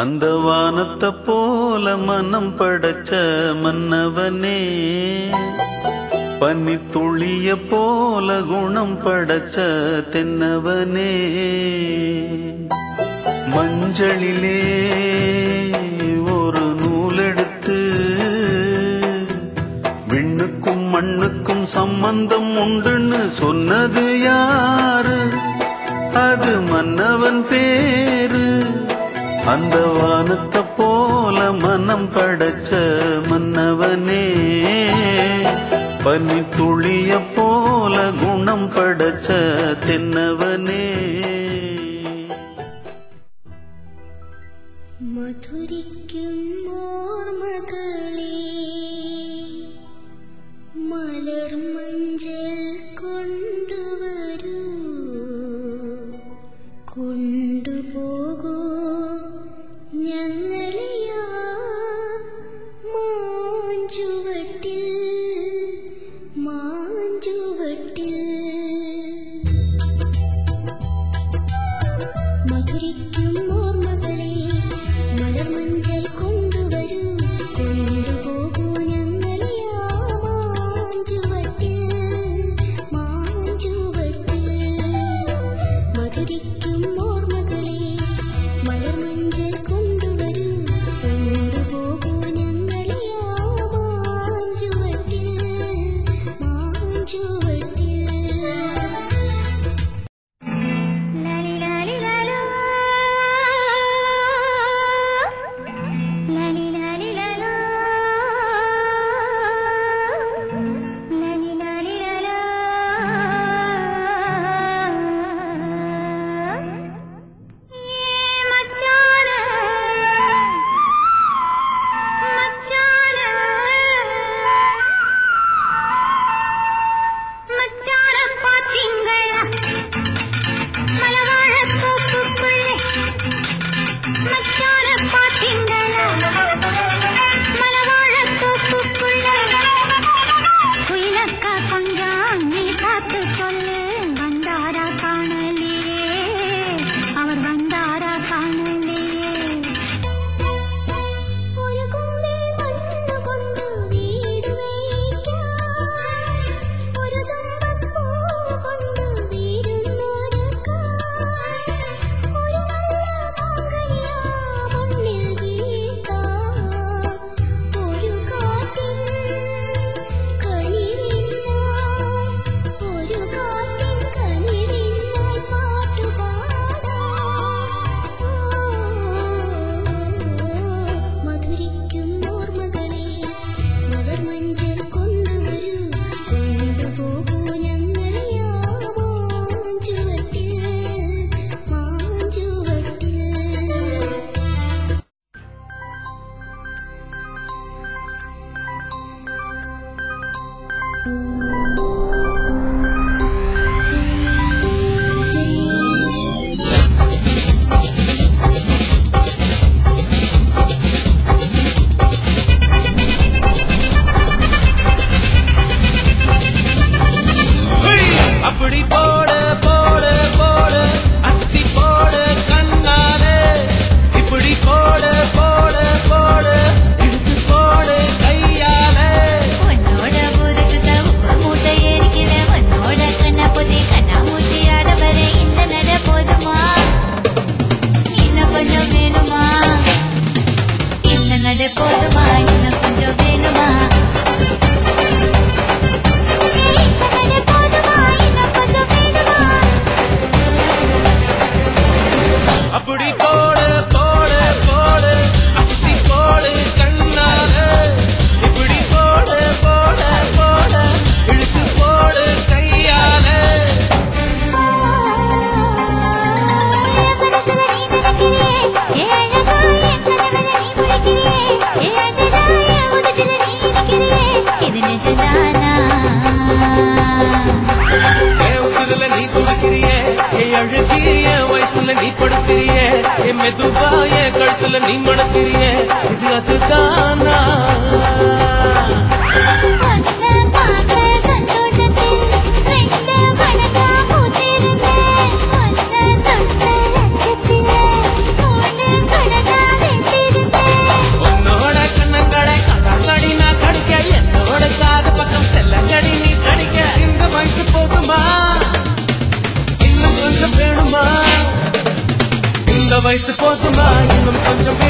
அந்த வானத்தை போல மனம் படைச்ச மன்னவனே, பனித்துளிய போல குணம் படைச்ச தென்னவனே, மஞ்சளிலே ஒரு நூலெடுத்து விண்ணுக்கும் மண்ணுக்கும் சம்பந்தம் உண்டுன்னு சொன்னது யாரு? அது மன்னவன் பேரு. அந்த வானத்தை போல மனம் படைச்ச மன்னவனே, பனித்துளிய போல குணம் படைச்ச தென்னவனே. மதுரிக்கும் ஓர் மகளே, மலர் மஞ்சள் கொண்டு வரு, கொண்டு போகൂ ഞങ്ങളെയാ മാഞ്ചുവട്ടിൽ മാഞ്ചുവട്ടിൽ. മധുരിക്കും ഓർമ്മകളെ മലർ മഞ്ചൽ കൊണ്ടുവരൂ, കൊണ്ടുപോകൂ ഞങ്ങളെയാ മാഞ്ചുവട്ടിൽ മാഞ്ചുവട്ടിൽ. മധുരിക്കും ഓർമ്മകളെ മലർ മഞ്ചൽ കൊണ്ടുവരൂ, കൊണ്ടുപോകൂ ഞങ്ങളെയാ മാഞ്ചുവട്ടിൽ മാഞ്ചുവട്ടിൽ. அப்படி போட போட போட அஸ்தி போட கண்ணாலே, இப்படி போட போட போட இழுத்து போட கையாலே. உன்னோட ஊருக்கு உப்பு மூட்டை ஏறிக்கிற, உன்னோட கண்ணா பொதி கண்ணா மூட்டி ஆட வர இந்த நட போதுமா? இன்னும் கொஞ்சம் வேணுமா? இந்த நட போதுமா? இன்னும் கொஞ்சம் வேணுமா? அப்படி போட போட போட அஸ்தி போட கண்ணாலே, இப்படி போட போட போட இழுத்து போட கையாலே. நீ துடிக்கிறியே அழகிய என் வயசுல நீ படுக்கிறியே, என் மெதுவா என் கழுத்துல நீ மணக்கிறியே, இது அதுதானா? ஒன்ன தொட்ட லட்சத்திலே மூணு கணக்கா கொஞ்சம்